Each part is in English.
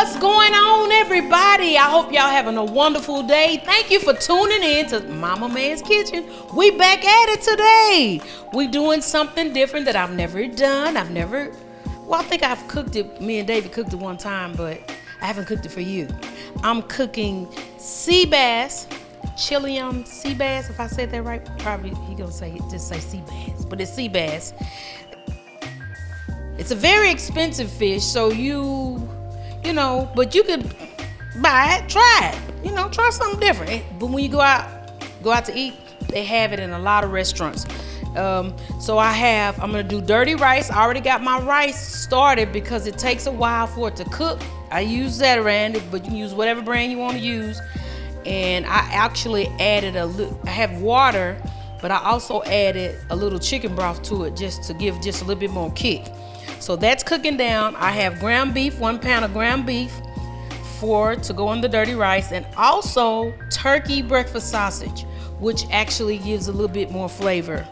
What's going on, everybody? I hope y'all having a wonderful day. Thank you for tuning in to Mama Man's Kitchen. We back at it today. We doing something different that I've never done. I think I've cooked it. Me and David cooked it one time, but I haven't cooked it for you. I'm cooking Seabass, Chilean Seabass. If I said that right, probably he gonna say Seabass, but it's Seabass. It's a very expensive fish, so you know, but you could buy it, try it. Try something different. But when you go out to eat, they have it in a lot of restaurants. So I'm gonna do dirty rice. I already got my rice started because it takes a while for it to cook. I use that brand, but you can use whatever brand you want to use. And I actually added I have water, but I also added a little chicken broth to it just to give just a little bit more kick. So that's cooking down. I have ground beef, 1 pound of ground beef to go in the dirty rice, and also turkey breakfast sausage, which actually gives a little bit more flavor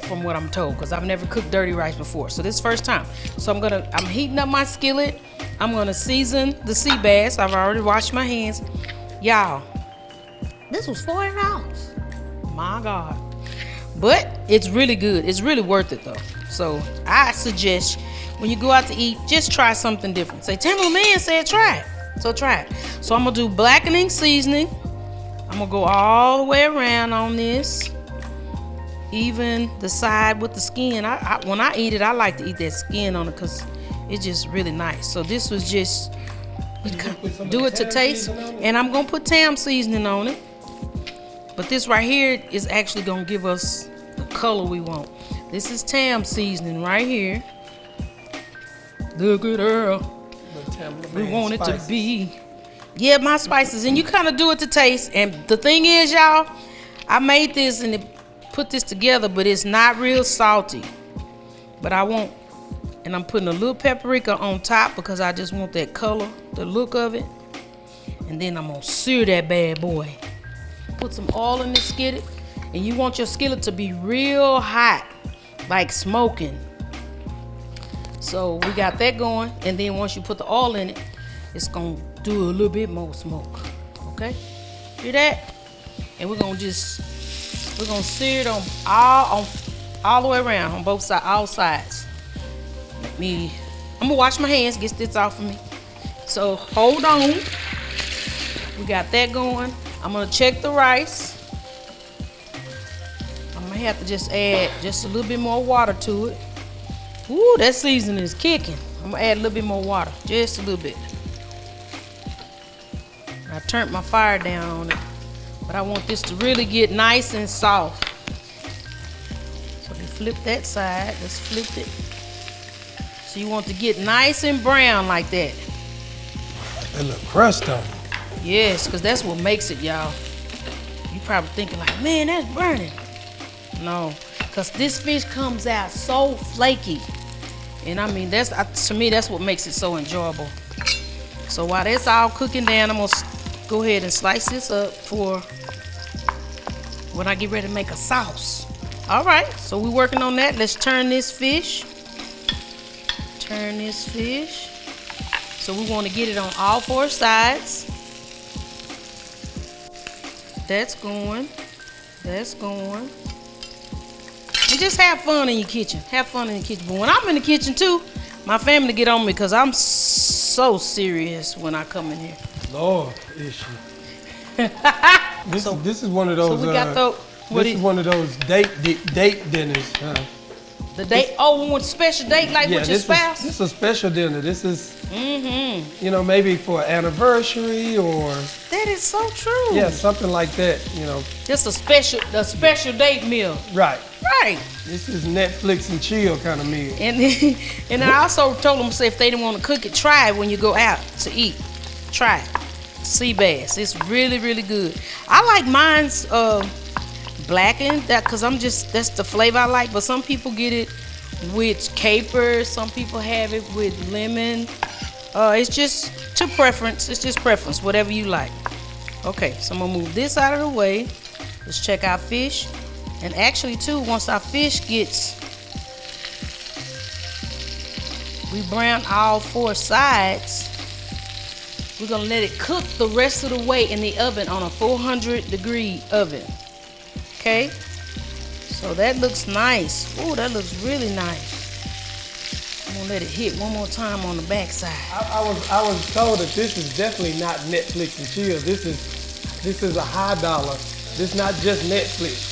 from what I'm told, because I've never cooked dirty rice before. So this is first time. So I'm heating up my skillet. I'm gonna season the sea bass. I've already washed my hands. Y'all, this was $40. My God. But it's really good. It's really worth it though. So I suggest when you go out to eat, just try something different. Say, Tamela Man said try it. So try it. So I'm gonna do blackening seasoning. I'm gonna go all the way around on this. Even the side with the skin. When I eat it, I like to eat that skin on it because it's just really nice. So this was just do it to taste. And I'm gonna put Tam seasoning on it. But this right here is actually gonna give us the color we want. This is Tam seasoning right here. Look at her. We want it to be. Yeah, my spices. And you kind of do it to taste. And the thing is, y'all, I made this and put this together, but it's not real salty. But and I'm putting a little paprika on top because I just want that color, the look of it. And then I'm gonna sear that bad boy. Put some oil in the skillet. And you want your skillet to be real hot, like smoking. So we got that going, and then once you put the oil in it, it's gonna do a little bit more smoke. Okay, hear that? And we're gonna sear it on all the way around on both sides, all sides. I'm gonna wash my hands, get this off of me. So hold on. We got that going. I'm gonna check the rice. I'm gonna have to just add just a little bit more water to it. Ooh, that seasoning is kicking. I'm gonna add a little bit more water, just a little bit. I turned my fire down on it, but I want this to really get nice and soft. So we flip that side, let's flip it. So you want to get nice and brown like that. That little crust on it. Yes, because that's what makes it, y'all. You probably thinking like, man, that's burning. No, because this fish comes out so flaky. And I mean, to me, that's what makes it so enjoyable. So while that's all cooking down, I'm gonna go ahead and slice this up for when I get ready to make a sauce. All right, so we're working on that. Let's turn this fish. So we want to get it on all 4 sides. That's going. And just have fun in your kitchen. But when I'm in the kitchen too, my family get on me because I'm so serious when I come in here. Lord, is she? This is one of those. So we got one of those date dinners. The date? We want a special date like with your spouse? This is a special dinner. This is, maybe for an anniversary or. That is so true. Yeah, something like that, Just a special date meal. Right. Right. This is Netflix and chill kind of meal. And I also told them, say if they didn't want to cook it, try it when you go out to eat. Try it. Sea bass. It's really, really good. I like mine's blackened, because that's the flavor I like. But some people get it with caper. Some people have it with lemon. It's just to preference. It's just preference, whatever you like. Okay, so I'm gonna move this out of the way. Let's check our fish. And actually too, once our fish we brown all 4 sides, We're gonna let it cook the rest of the way in the oven on a 400-degree oven. Okay? So that looks nice. Oh, that looks really nice. I'm gonna let it hit one more time on the back side. I was told that this is definitely not Netflix and chill. This is a high dollar. This is not just Netflix.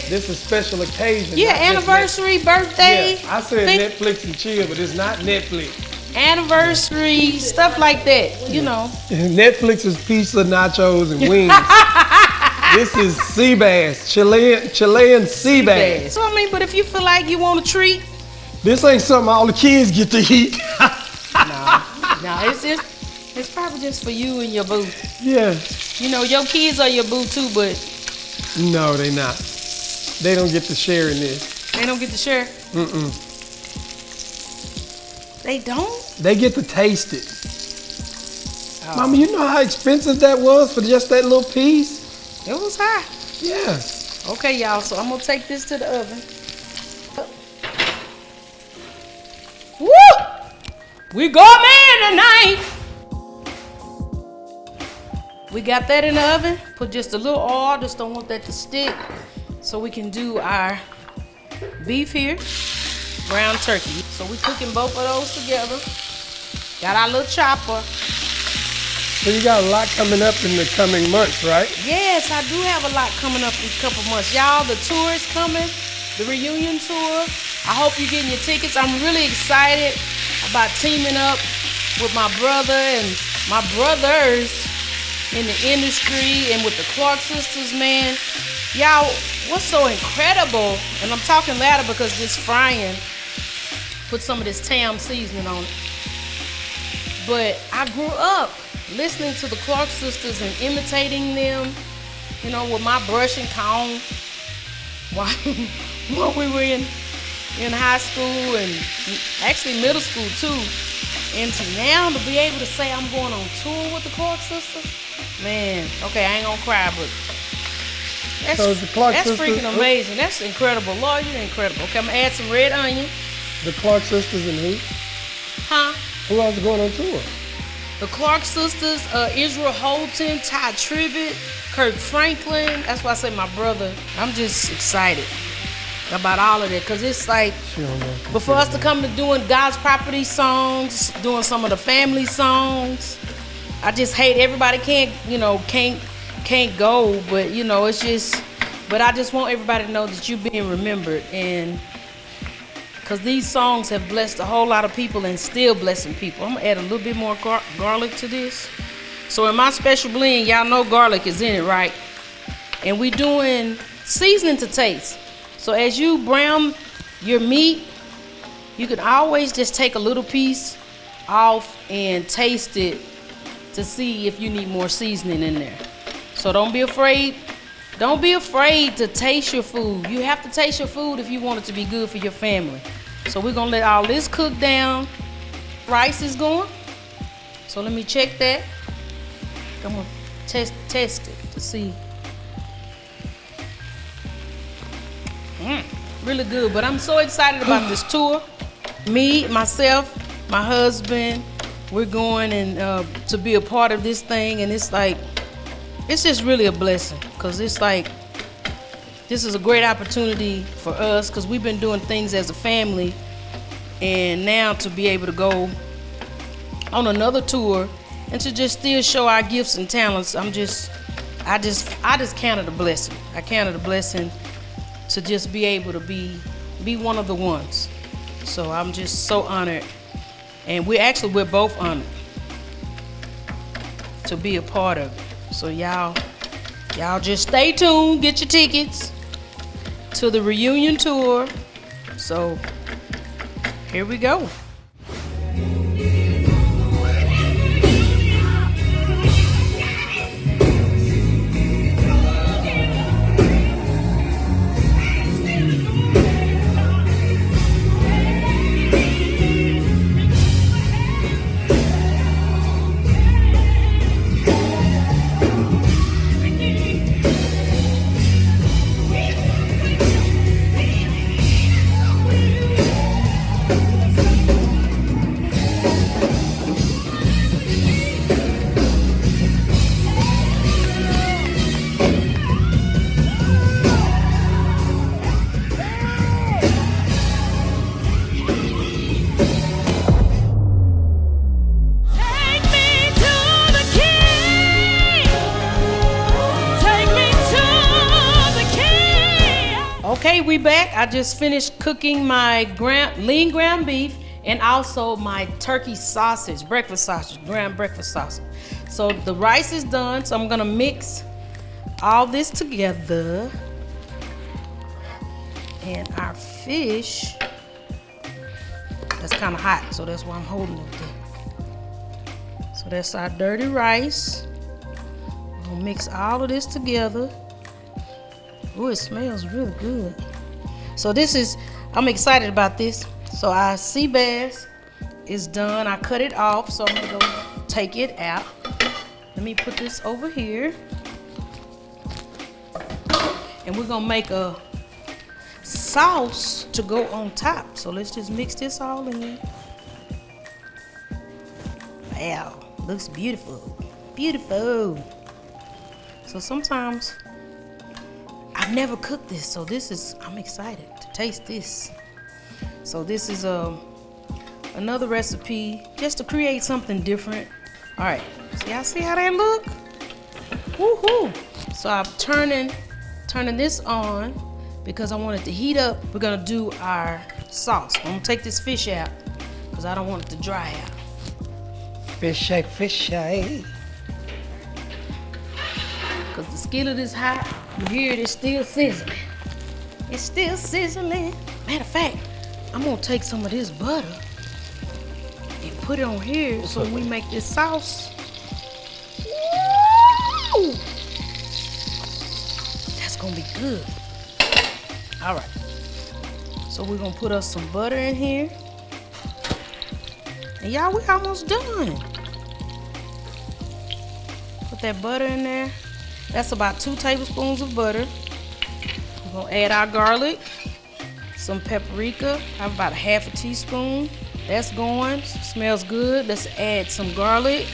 This is special occasion. Yeah, anniversary, birthday. Yeah, I said Netflix and chill, but it's not Netflix. Anniversary, stuff like that, you know. Netflix is pizza, nachos, and wings. This is Seabass, Chilean Seabass. So I mean, but if you feel like you want a treat, this ain't something all the kids get to eat. no, it's probably just for you and your boo. Yeah. You know, your kids are your boo too, but no, they not. They don't get to share in this. They don't get to share. They don't. They get to taste it. Oh. Mama, you know how expensive that was for just that little piece? It was high. Yeah. Okay, y'all, so I'm gonna take this to the oven. Woo! We got man tonight. We got that in the oven. Put just a little oil, just don't want that to stick. So we can do our beef here, ground turkey. So we cooking both of those together. Got our little chopper. So you got a lot coming up in the coming months, right? Yes, I do have a lot coming up in a couple months. Y'all, the tour is coming, the reunion tour. I hope you're getting your tickets. I'm really excited about teaming up with my brother and my brothers in the industry and with the Clark sisters, man. Y'all, what's so incredible, and I'm talking louder because this frying put some of this Tam seasoning on it. But I grew up listening to the Clark sisters and imitating them, you know, with my brush and comb while we were in high school and actually middle school too. And to now to be able to say I'm going on tour with the Clark sisters, man, okay, I ain't gonna cry, but that's freaking amazing. That's incredible. Lord, you're incredible. Okay, I'm gonna add some red onion. The Clark sisters and who? Huh? Who else is going on tour? The Clark sisters, Israel Holton, Ty Tribbett, Kirk Franklin. That's why I say my brother. I'm just excited about all of that because it's like, but for us to come to doing God's property songs, doing some of the family songs, I just hate everybody can't go, but you know, it's just, but I just want everybody to know that you're being remembered, and because these songs have blessed a whole lot of people and still blessing people. I'm gonna add a little bit more garlic to this. So in my special blend, y'all know garlic is in it, right? And we doing seasoning to taste. So as you brown your meat, you can always just take a little piece off and taste it to see if you need more seasoning in there. So don't be afraid. Don't be afraid to taste your food. You have to taste your food if you want it to be good for your family. So we're gonna let all this cook down. Rice is going. So let me check that. I'm gonna test it to see. Really good, but I'm so excited about this tour. Me, myself, my husband, we're going and to be a part of this thing, and it's like, it's just really a blessing because it's like, this is a great opportunity for us because we've been doing things as a family, and now to be able to go on another tour and to just still show our gifts and talents, I just count it a blessing. I count it a blessing to just be able to be one of the ones. So I'm just so honored, and we're both honored to be a part of it. So y'all just stay tuned, get your tickets to the reunion tour. So here we go. Okay, we back. I just finished cooking my lean ground beef and also my turkey sausage, breakfast sausage, ground breakfast sausage. So the rice is done, so I'm gonna mix all this together. And our fish, that's kind of hot, so that's why I'm holding it there. So that's our dirty rice. I'm gonna mix all of this together. Ooh, it smells really good. So I'm excited about this. So our sea bass is done. I cut it off, so I'm gonna go take it out. Let me put this over here. And we're gonna make a sauce to go on top. So let's just mix this all in. Wow, looks beautiful. Beautiful. So sometimes I've never cooked this, so I'm excited to taste this. So this is another recipe just to create something different. All right, so y'all see how that look? Woohoo! So I'm turning this on because I want it to heat up. We're gonna do our sauce. I'm gonna take this fish out because I don't want it to dry out. Fish shake, fish shake. Because the skillet is hot. You hear it, it's still sizzling. It's still sizzling. Matter of fact, I'm gonna take some of this butter and put it on here so when we make this sauce. Woo! That's gonna be good. All right. So we're gonna put us some butter in here. And y'all, we almost done. Put that butter in there. That's about 2 tablespoons of butter. We're gonna add our garlic, some paprika. I have about a half a teaspoon. That's going, smells good. Let's add some garlic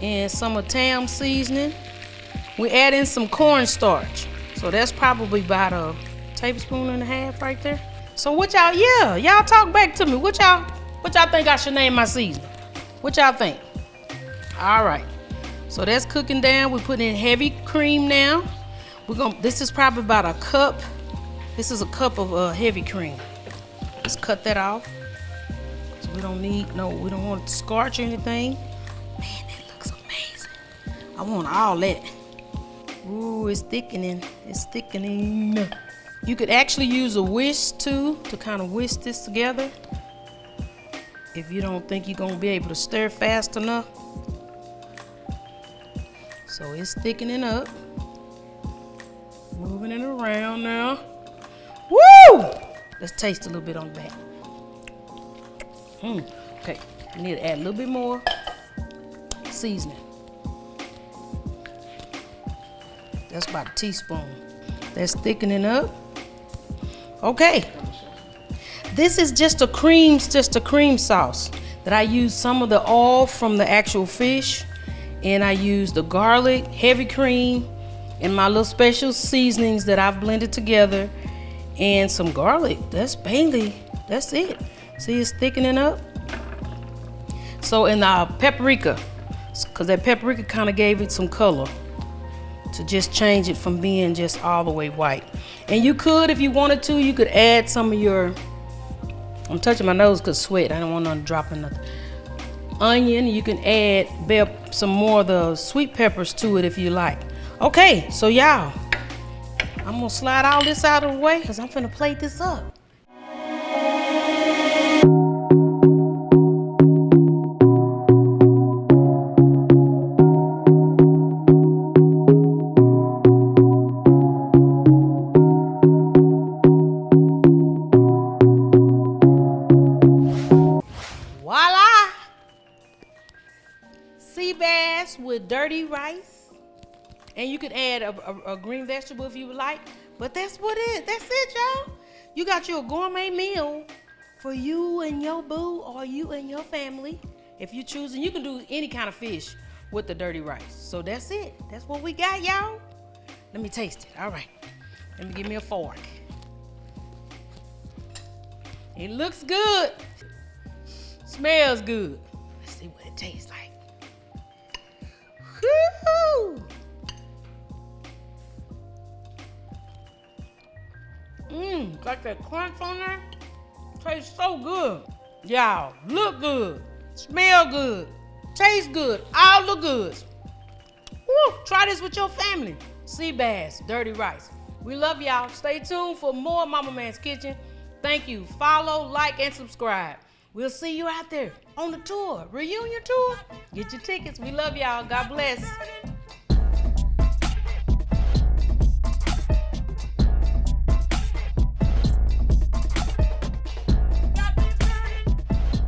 and some of Tam seasoning. We add in some cornstarch. So that's probably about a tablespoon and a half right there. So what y'all talk back to me. What y'all think I should name my seasoning? What y'all think? All right. So that's cooking down. We're putting in heavy cream now. This is probably about a cup. This is a cup of heavy cream. Let's cut that off. So we don't want it to scorch or anything. Man, that looks amazing. I want all that. Ooh, it's thickening. It's thickening. You could actually use a whisk too to kind of whisk this together if you don't think you're gonna be able to stir fast enough. So it's thickening up. Moving it around now. Woo! Let's taste a little bit on the back. Okay, we need to add a little bit more seasoning. That's about a teaspoon. That's thickening up. Okay. This is just a cream sauce that I use some of the oil from the actual fish, and I use the garlic, heavy cream, and my little special seasonings that I've blended together, and some garlic. That's it. See, it's thickening up. So, and paprika, because that paprika kind of gave it some color to just change it from being just all the way white. And you could, if you wanted to, you could add some of your, I'm touching my nose because sweat. I don't want nothing dropping nothing. Onion, you can add some more of the sweet peppers to it if you like. Okay, so y'all, I'm gonna slide all this out of the way because I'm finna plate this up. Voila! Seabass with dirty rice. And you could add a green vegetable if you would like. But that's it, y'all. You got your gourmet meal for you and your boo or you and your family. If you choose, and you can do any kind of fish with the dirty rice. So that's it. That's what we got, y'all. Let me taste it. All right. Let me give me a fork. It looks good. Smells good. Let's see what it tastes like. Woo-hoo! Got that crunch on there. Tastes so good. Y'all, look good, smell good, taste good, all the goods. Woo, try this with your family. Seabass, dirty rice. We love y'all. Stay tuned for more Mama Man's Kitchen. Thank you. Follow, like, and subscribe. We'll see you out there on the tour, reunion tour. Get your tickets. We love y'all. God bless.